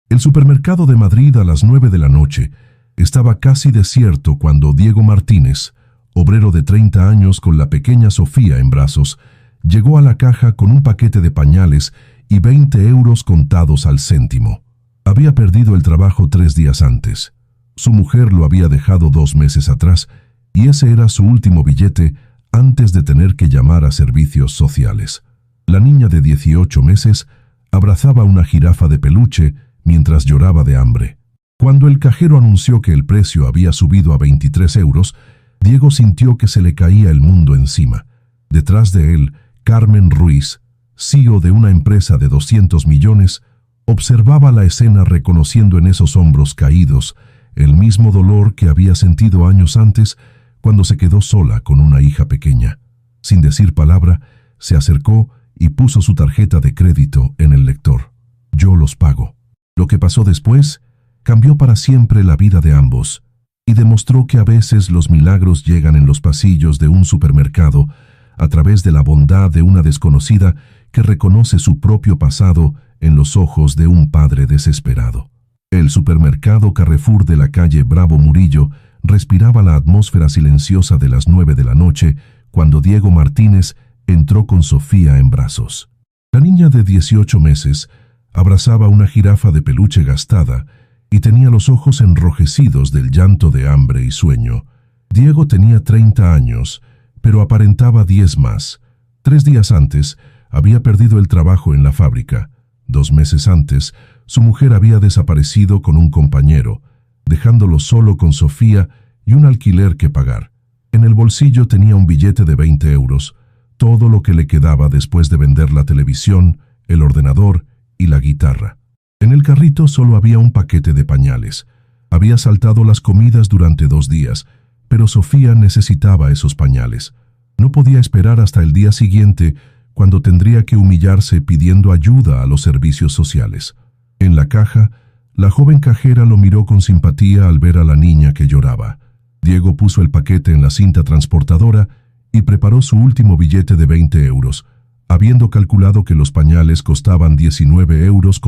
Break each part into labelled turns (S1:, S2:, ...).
S1: El supermercado de Madrid a las 9 de la noche estaba casi desierto cuando Diego Martínez, obrero de 30 años con la pequeña Sofía en brazos, llegó a la caja con un paquete de pañales y 20 euros contados al céntimo. Había perdido el trabajo 3 días antes. Su mujer lo había dejado 2 meses atrás y ese era su último billete antes de tener que llamar a servicios sociales. La niña de 18 meses abrazaba una jirafa de peluche mientras lloraba de hambre. Cuando el cajero anunció que el precio había subido a 23 euros, Diego sintió que se le caía el mundo encima. Detrás de él, Carmen Ruiz, CEO de una empresa de 200 millones, observaba la escena reconociendo en esos hombros caídos el mismo dolor que había sentido años antes cuando se quedó sola con una hija pequeña. Sin decir palabra, se acercó y puso su tarjeta de crédito en el lector. «Yo los pago». Lo que pasó después cambió para siempre la vida de ambos y demostró que a veces los milagros llegan en los pasillos de un supermercado a través de la bondad de una desconocida que reconoce su propio pasado en los ojos de un padre desesperado. El supermercado Carrefour de la calle Bravo Murillo respiraba la atmósfera silenciosa de las 9 de la noche cuando Diego Martínez entró con Sofía en brazos. La niña de 18 meses abrazaba una jirafa de peluche gastada y tenía los ojos enrojecidos del llanto de hambre y sueño. Diego tenía 30 años, pero aparentaba 10 más. 3 días antes, había perdido el trabajo en la fábrica. 2 meses antes, su mujer había desaparecido con un compañero, dejándolo solo con Sofía y un alquiler que pagar. En el bolsillo tenía un billete de 20 euros, todo lo que le quedaba después de vender la televisión, el ordenador y la guitarra. En el carrito solo había un paquete de pañales. Había saltado las comidas durante 2 días, pero Sofía necesitaba esos pañales. No podía esperar hasta el día siguiente, cuando tendría que humillarse pidiendo ayuda a los servicios sociales. En la caja, la joven cajera lo miró con simpatía al ver a la niña que lloraba. Diego puso el paquete en la cinta transportadora y preparó su último billete de 20 euros, habiendo calculado que los pañales costaban 19,50 euros.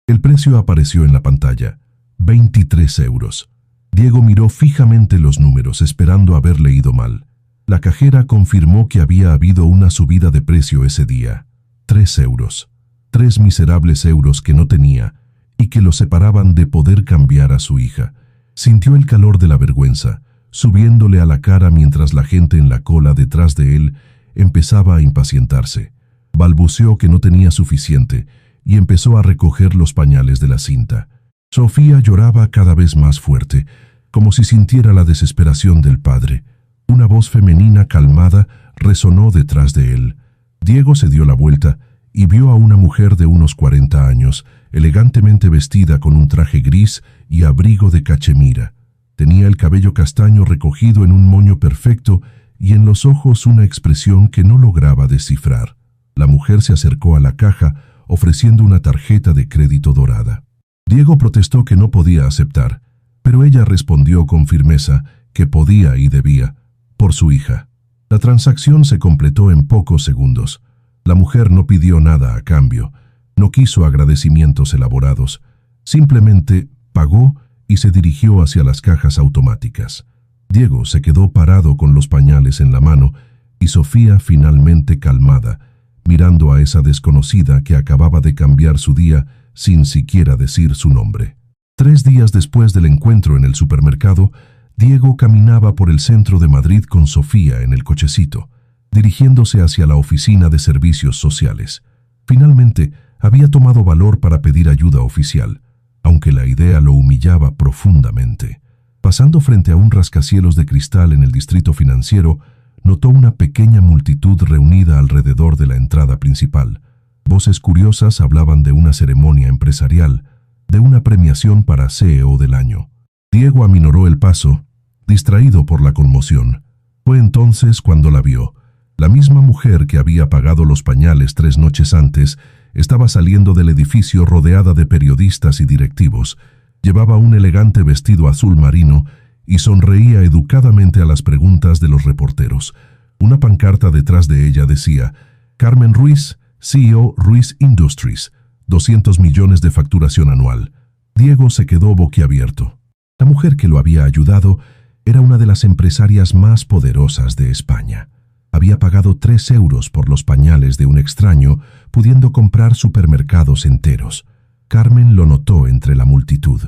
S1: El precio apareció en la pantalla, 23 euros. Diego miró fijamente los números, esperando haber leído mal. La cajera confirmó que había habido una subida de precio ese día. 3 euros. 3 miserables euros que no tenía y que lo separaban de poder cambiar a su hija. Sintió el calor de la vergüenza, subiéndole a la cara mientras la gente en la cola detrás de él empezaba a impacientarse. Balbuceó que no tenía suficiente y empezó a recoger los pañales de la cinta. Sofía lloraba cada vez más fuerte, como si sintiera la desesperación del padre. Una voz femenina calmada resonó detrás de él. Diego se dio la vuelta y vio a una mujer de unos 40 años, elegantemente vestida con un traje gris y abrigo de cachemira. Tenía el cabello castaño recogido en un moño perfecto y en los ojos una expresión que no lograba descifrar. La mujer se acercó a la caja, ofreciendo una tarjeta de crédito dorada. Diego protestó que no podía aceptar, pero ella respondió con firmeza que podía y debía, por su hija. La transacción se completó en pocos segundos. La mujer no pidió nada a cambio, no quiso agradecimientos elaborados, simplemente pagó y se dirigió hacia las cajas automáticas. Diego se quedó parado con los pañales en la mano y Sofía finalmente calmada, mirando a esa desconocida que acababa de cambiar su día sin siquiera decir su nombre. 3 días después del encuentro en el supermercado, Diego caminaba por el centro de Madrid con Sofía en el cochecito, dirigiéndose hacia la oficina de servicios sociales. Finalmente, había tomado valor para pedir ayuda oficial, aunque la idea lo humillaba profundamente. Pasando frente a un rascacielos de cristal en el distrito financiero, notó una pequeña multitud reunida alrededor de la entrada principal. Voces curiosas hablaban de una ceremonia empresarial, de una premiación para CEO del año. Diego aminoró el paso, distraído por la conmoción. Fue entonces cuando la vio. La misma mujer que había pagado los pañales 3 noches antes estaba saliendo del edificio rodeada de periodistas y directivos. Llevaba un elegante vestido azul marino y sonreía educadamente a las preguntas de los reporteros. Una pancarta detrás de ella decía: Carmen Ruiz, CEO Ruiz Industries, 200 millones de facturación anual. Diego se quedó boquiabierto. La mujer que lo había ayudado era una de las empresarias más poderosas de España. Había pagado 3 euros por los pañales de un extraño, pudiendo comprar supermercados enteros. Carmen lo notó entre la multitud.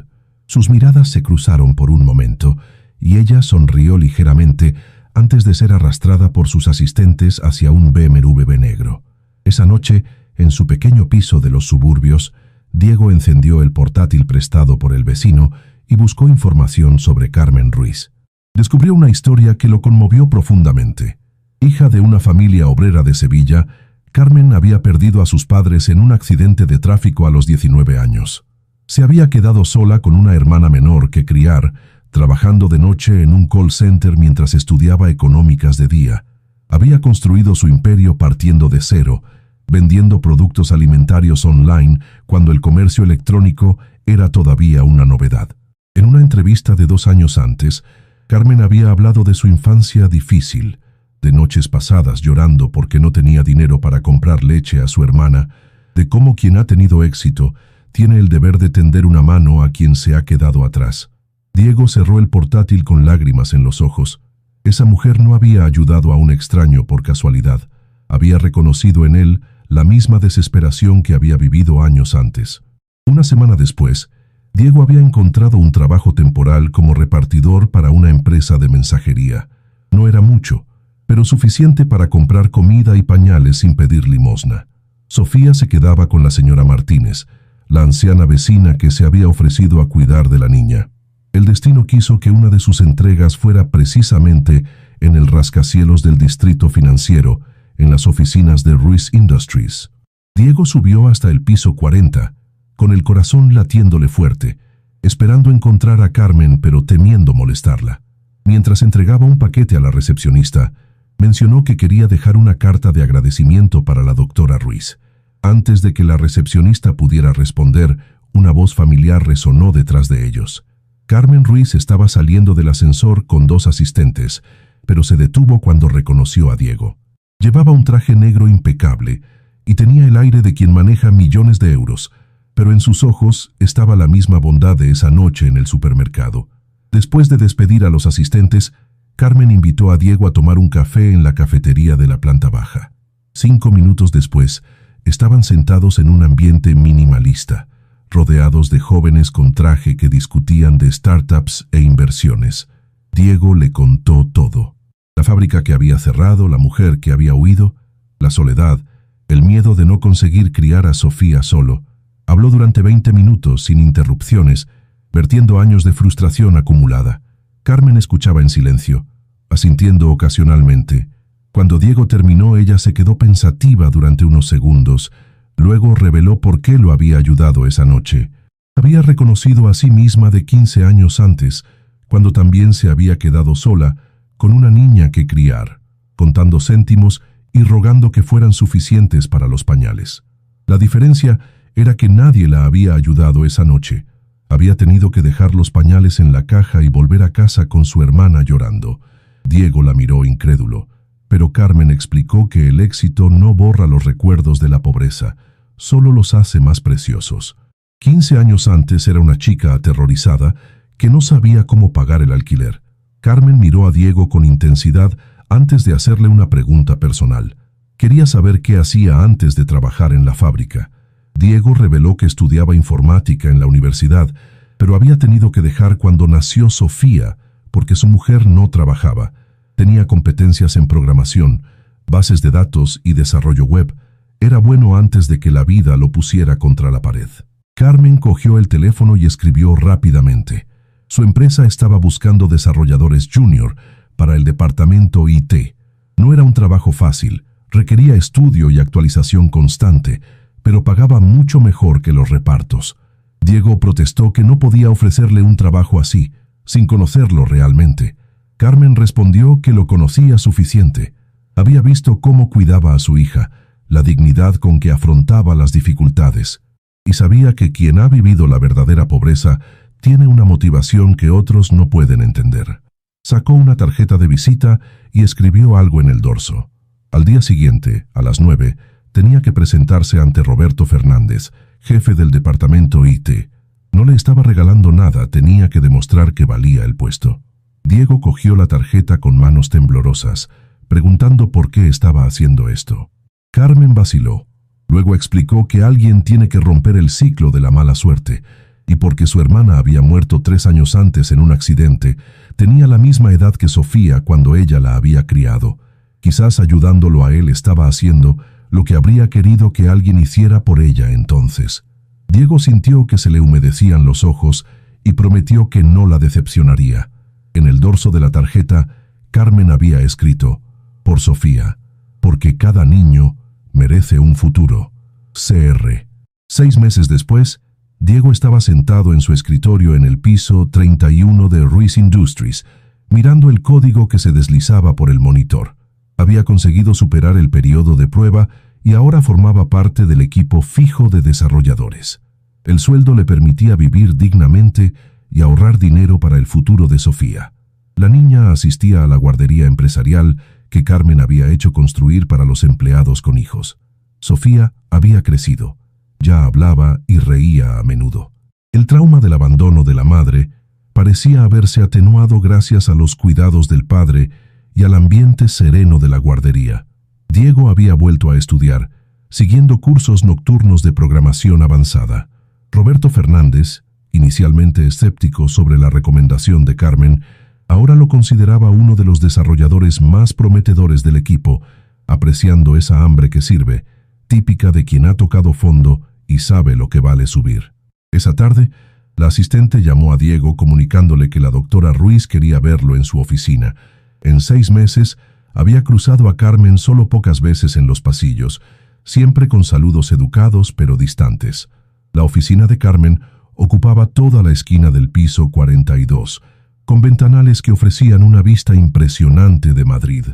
S1: Sus miradas se cruzaron por un momento, y ella sonrió ligeramente antes de ser arrastrada por sus asistentes hacia un BMW negro. Esa noche, en su pequeño piso de los suburbios, Diego encendió el portátil prestado por el vecino y buscó información sobre Carmen Ruiz. Descubrió una historia que lo conmovió profundamente. Hija de una familia obrera de Sevilla, Carmen había perdido a sus padres en un accidente de tráfico a los 19 años. Se había quedado sola con una hermana menor que criar, trabajando de noche en un call center mientras estudiaba económicas de día. Había construido su imperio partiendo de cero, vendiendo productos alimentarios online cuando el comercio electrónico era todavía una novedad. En una entrevista de 2 años antes, Carmen había hablado de su infancia difícil, de noches pasadas llorando porque no tenía dinero para comprar leche a su hermana, de cómo quien ha tenido éxito tiene el deber de tender una mano a quien se ha quedado atrás. Diego cerró el portátil con lágrimas en los ojos. Esa mujer no había ayudado a un extraño por casualidad. Había reconocido en él la misma desesperación que había vivido años antes. Una semana después, Diego había encontrado un trabajo temporal como repartidor para una empresa de mensajería. No era mucho, pero suficiente para comprar comida y pañales sin pedir limosna. Sofía se quedaba con la señora Martínez, la anciana vecina que se había ofrecido a cuidar de la niña. El destino quiso que una de sus entregas fuera precisamente en el rascacielos del distrito financiero, en las oficinas de Ruiz Industries. Diego subió hasta el piso 40, con el corazón latiéndole fuerte, esperando encontrar a Carmen pero temiendo molestarla. Mientras entregaba un paquete a la recepcionista, mencionó que quería dejar una carta de agradecimiento para la doctora Ruiz. Antes de que la recepcionista pudiera responder, una voz familiar resonó detrás de ellos. Carmen Ruiz estaba saliendo del ascensor con 2 asistentes, pero se detuvo cuando reconoció a Diego. Llevaba un traje negro impecable y tenía el aire de quien maneja millones de euros, pero en sus ojos estaba la misma bondad de esa noche en el supermercado. Después de despedir a los asistentes, Carmen invitó a Diego a tomar un café en la cafetería de la planta baja. 5 minutos después, estaban sentados en un ambiente minimalista, rodeados de jóvenes con traje que discutían de startups e inversiones. Diego le contó todo. La fábrica que había cerrado, la mujer que había huido, la soledad, el miedo de no conseguir criar a Sofía solo. Habló durante 20 minutos sin interrupciones, vertiendo años de frustración acumulada. Carmen escuchaba en silencio, asintiendo ocasionalmente. Cuando Diego terminó, ella se quedó pensativa durante unos segundos. Luego reveló por qué lo había ayudado esa noche. Había reconocido a sí misma de 15 años antes, cuando también se había quedado sola, con una niña que criar, contando céntimos y rogando que fueran suficientes para los pañales. La diferencia era que nadie la había ayudado esa noche. Había tenido que dejar los pañales en la caja y volver a casa con su hermana llorando. Diego la miró incrédulo, pero Carmen explicó que el éxito no borra los recuerdos de la pobreza, solo los hace más preciosos. 15 años antes era una chica aterrorizada que no sabía cómo pagar el alquiler. Carmen miró a Diego con intensidad antes de hacerle una pregunta personal. Quería saber qué hacía antes de trabajar en la fábrica. Diego reveló que estudiaba informática en la universidad, pero había tenido que dejar cuando nació Sofía, porque su mujer no trabajaba. Tenía competencias en programación, bases de datos y desarrollo web. Era bueno antes de que la vida lo pusiera contra la pared. Carmen cogió el teléfono y escribió rápidamente. Su empresa estaba buscando desarrolladores junior para el departamento IT. No era un trabajo fácil, requería estudio y actualización constante, pero pagaba mucho mejor que los repartos. Diego protestó que no podía ofrecerle un trabajo así, sin conocerlo realmente. Carmen respondió que lo conocía suficiente. Había visto cómo cuidaba a su hija, la dignidad con que afrontaba las dificultades, y sabía que quien ha vivido la verdadera pobreza tiene una motivación que otros no pueden entender. Sacó una tarjeta de visita y escribió algo en el dorso. Al día siguiente, a las 9, tenía que presentarse ante Roberto Fernández, jefe del departamento IT. No le estaba regalando nada, tenía que demostrar que valía el puesto. Diego cogió la tarjeta con manos temblorosas, preguntando por qué estaba haciendo esto. Carmen vaciló. Luego explicó que alguien tiene que romper el ciclo de la mala suerte, y porque su hermana había muerto 3 años antes en un accidente, tenía la misma edad que Sofía cuando ella la había criado. Quizás ayudándolo a él estaba haciendo lo que habría querido que alguien hiciera por ella entonces. Diego sintió que se le humedecían los ojos y prometió que no la decepcionaría. En el dorso de la tarjeta, Carmen había escrito: por Sofía, porque cada niño merece un futuro. CR. 6 meses después, Diego estaba sentado en su escritorio en el piso 31 de Ruiz Industries, mirando el código que se deslizaba por el monitor. Había conseguido superar el periodo de prueba y ahora formaba parte del equipo fijo de desarrolladores. El sueldo le permitía vivir dignamente y ahorrar dinero para el futuro de Sofía. La niña asistía a la guardería empresarial que Carmen había hecho construir para los empleados con hijos. Sofía había crecido. Ya hablaba y reía a menudo. El trauma del abandono de la madre parecía haberse atenuado gracias a los cuidados del padre y al ambiente sereno de la guardería. Diego había vuelto a estudiar, siguiendo cursos nocturnos de programación avanzada. Roberto Fernández, inicialmente escéptico sobre la recomendación de Carmen, ahora lo consideraba uno de los desarrolladores más prometedores del equipo, apreciando esa hambre que sirve, típica de quien ha tocado fondo y sabe lo que vale subir. Esa tarde, la asistente llamó a Diego comunicándole que la doctora Ruiz quería verlo en su oficina. En 6 meses, había cruzado a Carmen solo pocas veces en los pasillos, siempre con saludos educados pero distantes. La oficina de Carmen ocupaba toda la esquina del piso 42, con ventanales que ofrecían una vista impresionante de Madrid.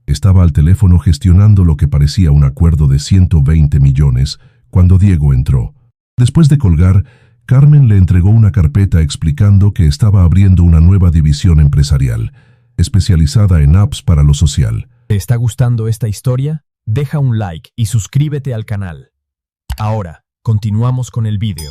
S1: Estaba al teléfono gestionando lo que parecía un acuerdo de 120 millones cuando Diego entró. Después de colgar, Carmen le entregó una carpeta explicando que estaba abriendo una nueva división empresarial, especializada en apps para lo social.
S2: ¿Te está gustando esta historia? Deja un like y suscríbete al canal. Ahora, continuamos con el vídeo.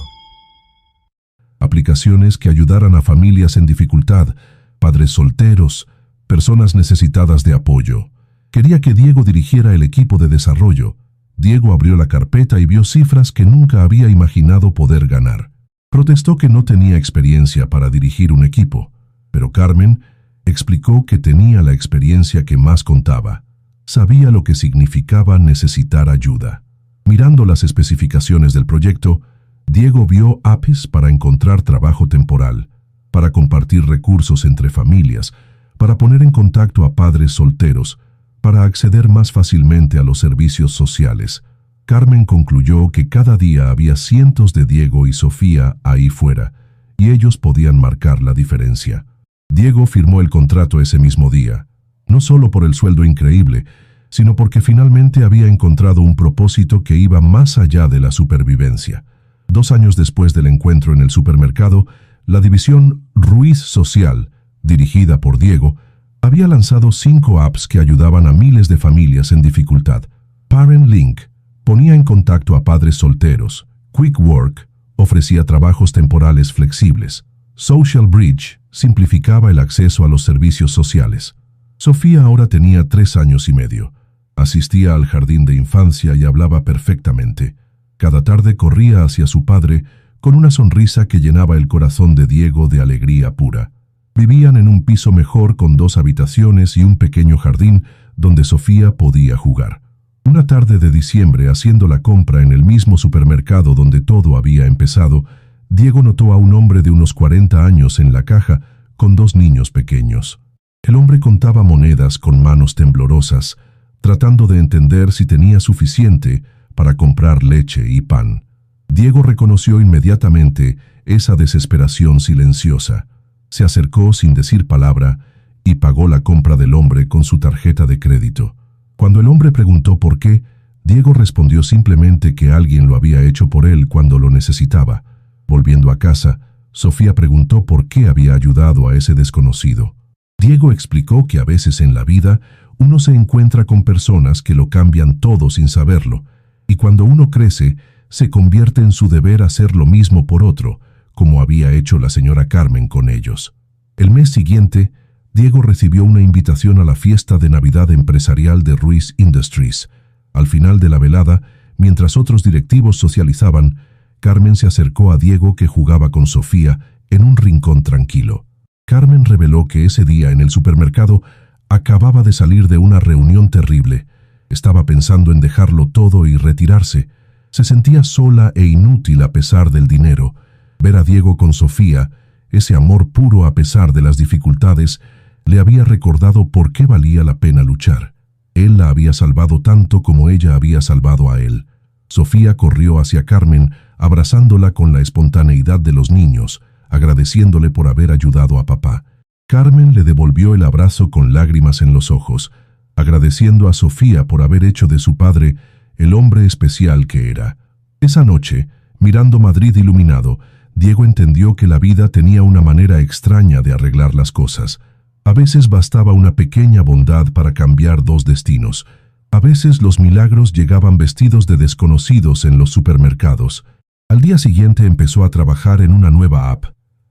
S1: Aplicaciones que ayudaran a familias en dificultad, padres solteros, personas necesitadas de apoyo. Quería que Diego dirigiera el equipo de desarrollo. Diego abrió la carpeta y vio cifras que nunca había imaginado poder ganar. Protestó que no tenía experiencia para dirigir un equipo, pero Carmen explicó que tenía la experiencia que más contaba. Sabía lo que significaba necesitar ayuda. Mirando las especificaciones del proyecto, Diego vio apps para encontrar trabajo temporal, para compartir recursos entre familias, para poner en contacto a padres solteros, para acceder más fácilmente a los servicios sociales. Carmen concluyó que cada día había cientos de Diego y Sofía ahí fuera, y ellos podían marcar la diferencia. Diego firmó el contrato ese mismo día, no solo por el sueldo increíble, sino porque finalmente había encontrado un propósito que iba más allá de la supervivencia. 2 años después del encuentro en el supermercado, la división Ruiz Social, dirigida por Diego, había lanzado 5 apps que ayudaban a miles de familias en dificultad. Parent Link ponía en contacto a padres solteros. Quick Work ofrecía trabajos temporales flexibles. Social Bridge simplificaba el acceso a los servicios sociales. Sofía ahora tenía 3 años y medio. Asistía al jardín de infancia y hablaba perfectamente. Cada tarde corría hacia su padre con una sonrisa que llenaba el corazón de Diego de alegría pura. Vivían en un piso mejor con 2 habitaciones y un pequeño jardín donde Sofía podía jugar. Una tarde de diciembre, haciendo la compra en el mismo supermercado donde todo había empezado, Diego notó a un hombre de unos 40 años en la caja con 2 niños pequeños. El hombre contaba monedas con manos temblorosas, tratando de entender si tenía suficiente para comprar leche y pan. Diego reconoció inmediatamente esa desesperación silenciosa. Se acercó sin decir palabra y pagó la compra del hombre con su tarjeta de crédito. Cuando el hombre preguntó por qué, Diego respondió simplemente que alguien lo había hecho por él cuando lo necesitaba. Volviendo a casa, Sofía preguntó por qué había ayudado a ese desconocido. Diego explicó que a veces en la vida uno se encuentra con personas que lo cambian todo sin saberlo, y cuando uno crece, se convierte en su deber hacer lo mismo por otro, como había hecho la señora Carmen con ellos. El mes siguiente, Diego recibió una invitación a la fiesta de Navidad empresarial de Ruiz Industries. Al final de la velada, mientras otros directivos socializaban, Carmen se acercó a Diego, que jugaba con Sofía en un rincón tranquilo. Carmen reveló que ese día en el supermercado acababa de salir de una reunión terrible. Estaba pensando en dejarlo todo y retirarse. Se sentía sola e inútil a pesar del dinero. Ver a Diego con Sofía, ese amor puro a pesar de las dificultades, le había recordado por qué valía la pena luchar. Él la había salvado tanto como ella había salvado a él. Sofía corrió hacia Carmen, abrazándola con la espontaneidad de los niños, agradeciéndole por haber ayudado a papá. Carmen le devolvió el abrazo con lágrimas en los ojos, agradeciendo a Sofía por haber hecho de su padre el hombre especial que era. Esa noche, mirando Madrid iluminado, Diego entendió que la vida tenía una manera extraña de arreglar las cosas. A veces bastaba una pequeña bondad para cambiar dos destinos. A veces los milagros llegaban vestidos de desconocidos en los supermercados. Al día siguiente empezó a trabajar en una nueva app,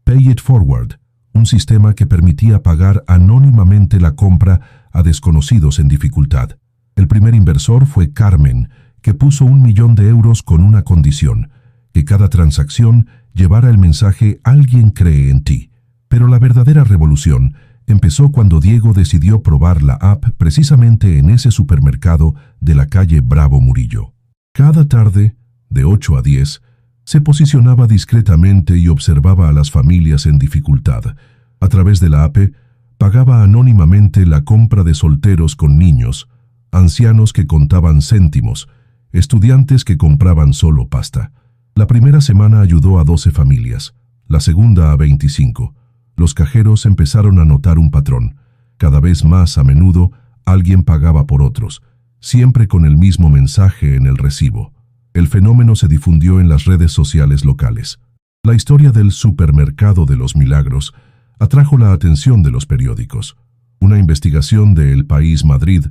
S1: Pay It Forward, un sistema que permitía pagar anónimamente la compra a desconocidos en dificultad. El primer inversor fue Carmen, que puso 1 millón de euros con una condición: que cada transacción llevara el mensaje «Alguien cree en ti». Pero la verdadera revolución empezó cuando Diego decidió probar la app precisamente en ese supermercado de la calle Bravo Murillo. Cada tarde, de 8 a 10, se posicionaba discretamente y observaba a las familias en dificultad. A través de la app, pagaba anónimamente la compra de solteros con niños, ancianos que contaban céntimos, estudiantes que compraban solo pasta. La primera semana ayudó a 12 familias, la segunda a 25. Los cajeros empezaron a notar un patrón. Cada vez más a menudo, alguien pagaba por otros, siempre con el mismo mensaje en el recibo. El fenómeno se difundió en las redes sociales locales. La historia del supermercado de los milagros atrajo la atención de los periódicos. Una investigación de El País Madrid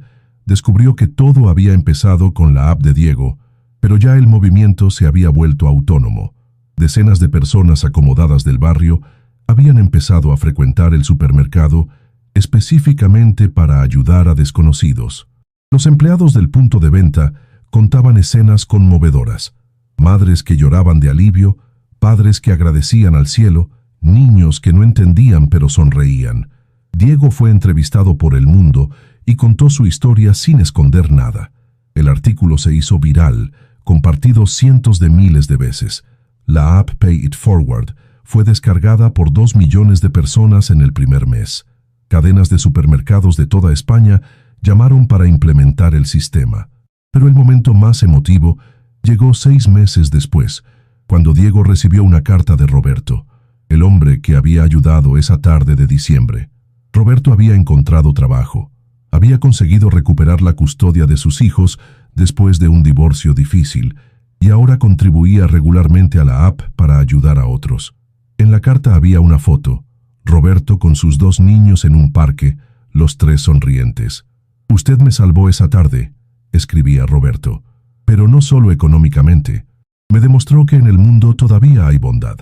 S1: descubrió que todo había empezado con la app de Diego, pero ya el movimiento se había vuelto autónomo. Decenas de personas acomodadas del barrio habían empezado a frecuentar el supermercado específicamente para ayudar a desconocidos. Los empleados del punto de venta contaban escenas conmovedoras: madres que lloraban de alivio, padres que agradecían al cielo, niños que no entendían pero sonreían. Diego fue entrevistado por El Mundo y contó su historia sin esconder nada. El artículo se hizo viral, compartido cientos de miles de veces. La app Pay It Forward fue descargada por 2 millones de personas en el primer mes. Cadenas de supermercados de toda España llamaron para implementar el sistema. Pero el momento más emotivo llegó 6 meses después, cuando Diego recibió una carta de Roberto, el hombre que había ayudado esa tarde de diciembre. Roberto había encontrado trabajo. Había conseguido recuperar la custodia de sus hijos después de un divorcio difícil, y ahora contribuía regularmente a la app para ayudar a otros. En la carta había una foto: Roberto con sus 2 niños en un parque, los 3 sonrientes. «Usted me salvó esa tarde», escribía Roberto, «pero no solo económicamente. Me demostró que en el mundo todavía hay bondad.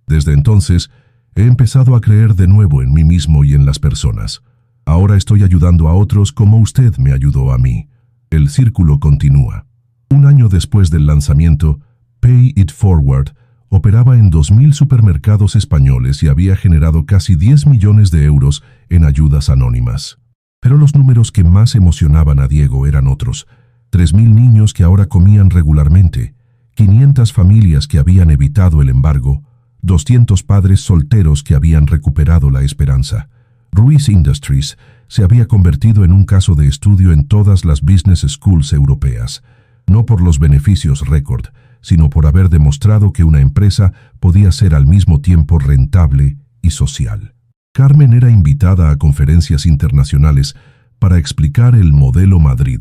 S1: Desde entonces, he empezado a creer de nuevo en mí mismo y en las personas. Ahora estoy ayudando a otros como usted me ayudó a mí». El círculo continúa. Un año después del lanzamiento, Pay It Forward operaba en 2.000 supermercados españoles y había generado casi 10 millones de euros en ayudas anónimas. Pero los números que más emocionaban a Diego eran otros: 3.000 niños que ahora comían regularmente, 500 familias que habían evitado el embargo, 200 padres solteros que habían recuperado la esperanza. Ruiz Industries se había convertido en un caso de estudio en todas las business schools europeas, no por los beneficios récord, sino por haber demostrado que una empresa podía ser al mismo tiempo rentable y social. Carmen era invitada a conferencias internacionales para explicar el modelo Madrid,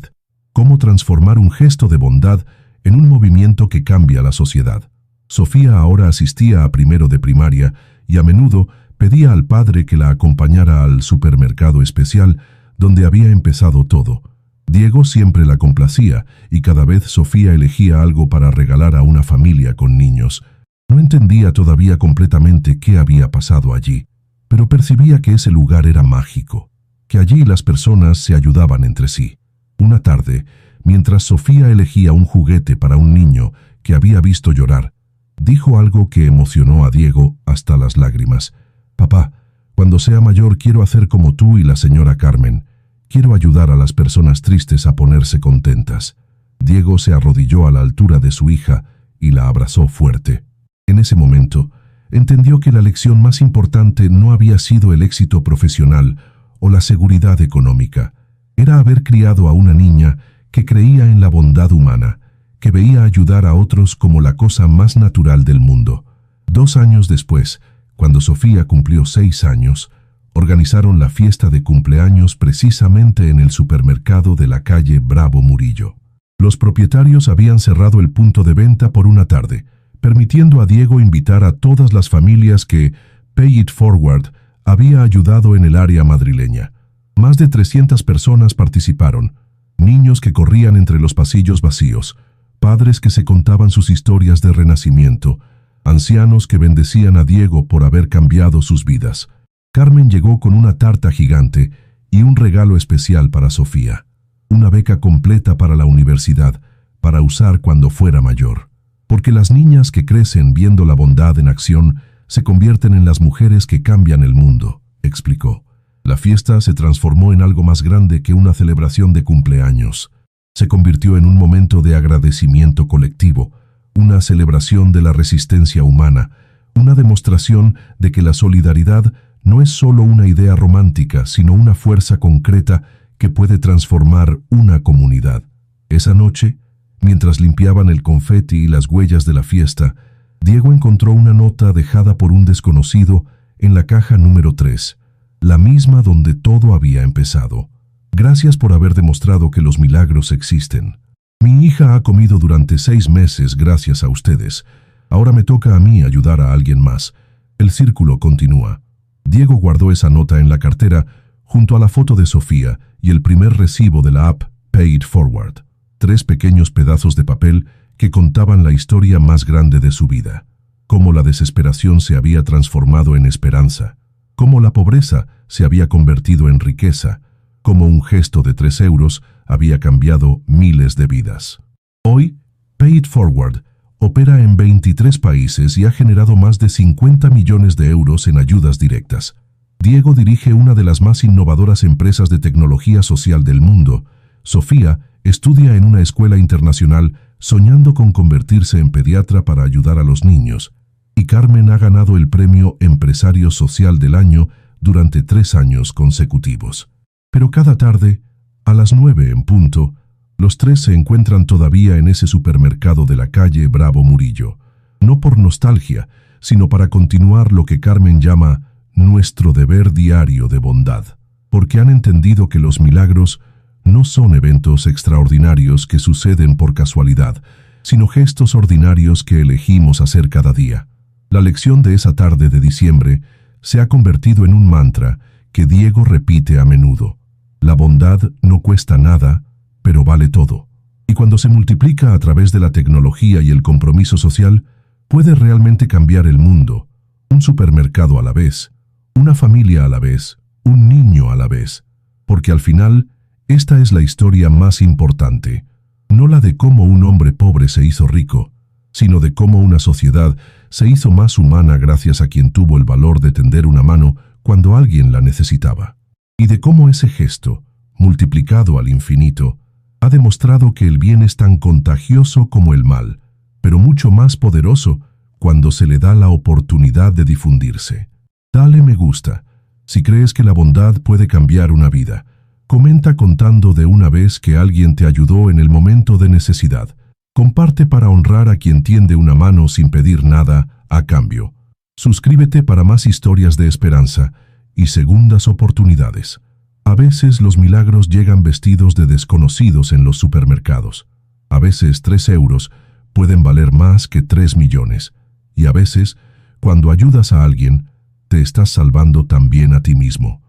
S1: cómo transformar un gesto de bondad en un movimiento que cambia la sociedad. Sofía ahora asistía a primero de primaria y a menudo pedía al padre que la acompañara al supermercado especial donde había empezado todo. Diego siempre la complacía y cada vez Sofía elegía algo para regalar a una familia con niños. No entendía todavía completamente qué había pasado allí, pero percibía que ese lugar era mágico, que allí las personas se ayudaban entre sí. Una tarde, mientras Sofía elegía un juguete para un niño que había visto llorar, dijo algo que emocionó a Diego hasta las lágrimas. «Papá, cuando sea mayor quiero hacer como tú y la señora Carmen. Quiero ayudar a las personas tristes a ponerse contentas». Diego se arrodilló a la altura de su hija y la abrazó fuerte. En ese momento, entendió que la lección más importante no había sido el éxito profesional o la seguridad económica. Era haber criado a una niña que creía en la bondad humana, que veía ayudar a otros como la cosa más natural del mundo. 2 años después, cuando Sofía cumplió 6 años, organizaron la fiesta de cumpleaños precisamente en el supermercado de la calle Bravo Murillo. Los propietarios habían cerrado el punto de venta por una tarde, permitiendo a Diego invitar a todas las familias que Pay It Forward había ayudado en el área madrileña. Más de 300 personas participaron, niños que corrían entre los pasillos vacíos, padres que se contaban sus historias de renacimiento, ancianos que bendecían a Diego por haber cambiado sus vidas. Carmen llegó con una tarta gigante y un regalo especial para Sofía, una beca completa para la universidad, para usar cuando fuera mayor. Porque las niñas que crecen viendo la bondad en acción se convierten en las mujeres que cambian el mundo, explicó. La fiesta se transformó en algo más grande que una celebración de cumpleaños. Se convirtió en un momento de agradecimiento colectivo, una celebración de la resistencia humana, una demostración de que la solidaridad no es solo una idea romántica, sino una fuerza concreta que puede transformar una comunidad. Esa noche, mientras limpiaban el confeti y las huellas de la fiesta, Diego encontró una nota dejada por un desconocido en la caja número 3, la misma donde todo había empezado. «Gracias por haber demostrado que los milagros existen. Mi hija ha comido durante 6 meses gracias a ustedes. Ahora me toca a mí ayudar a alguien más. El círculo continúa». Diego guardó esa nota en la cartera junto a la foto de Sofía y el primer recibo de la app Pay It Forward. 3 pequeños pedazos de papel que contaban la historia más grande de su vida. Cómo la desesperación se había transformado en esperanza. Cómo la pobreza se había convertido en riqueza. Cómo un gesto de 3 euros había cambiado miles de vidas. Hoy, Pay It Forward opera en 23 países y ha generado más de 50 millones de euros en ayudas directas. Diego dirige una de las más innovadoras empresas de tecnología social del mundo. Sofía estudia en una escuela internacional soñando con convertirse en pediatra para ayudar a los niños. Y Carmen ha ganado el premio Empresario Social del Año durante 3 años consecutivos. Pero cada tarde, a las 9 en punto, los 3 se encuentran todavía en ese supermercado de la calle Bravo Murillo, no por nostalgia, sino para continuar lo que Carmen llama nuestro deber diario de bondad, porque han entendido que los milagros no son eventos extraordinarios que suceden por casualidad, sino gestos ordinarios que elegimos hacer cada día. La lección de esa tarde de diciembre se ha convertido en un mantra que Diego repite a menudo. La bondad no cuesta nada, pero vale todo. Y cuando se multiplica a través de la tecnología y el compromiso social, puede realmente cambiar el mundo. Un supermercado a la vez, una familia a la vez, un niño a la vez. Porque al final, esta es la historia más importante. No la de cómo un hombre pobre se hizo rico, sino de cómo una sociedad se hizo más humana gracias a quien tuvo el valor de tender una mano cuando alguien la necesitaba. Y de cómo ese gesto, multiplicado al infinito, ha demostrado que el bien es tan contagioso como el mal, pero mucho más poderoso cuando se le da la oportunidad de difundirse. Dale me gusta si crees que la bondad puede cambiar una vida. Comenta contando de una vez que alguien te ayudó en el momento de necesidad. Comparte para honrar a quien tiende una mano sin pedir nada a cambio. Suscríbete para más historias de esperanza y segundas oportunidades. A veces los milagros llegan vestidos de desconocidos en los supermercados. A veces 3 euros pueden valer más que 3 millones. Y a veces, cuando ayudas a alguien, te estás salvando también a ti mismo.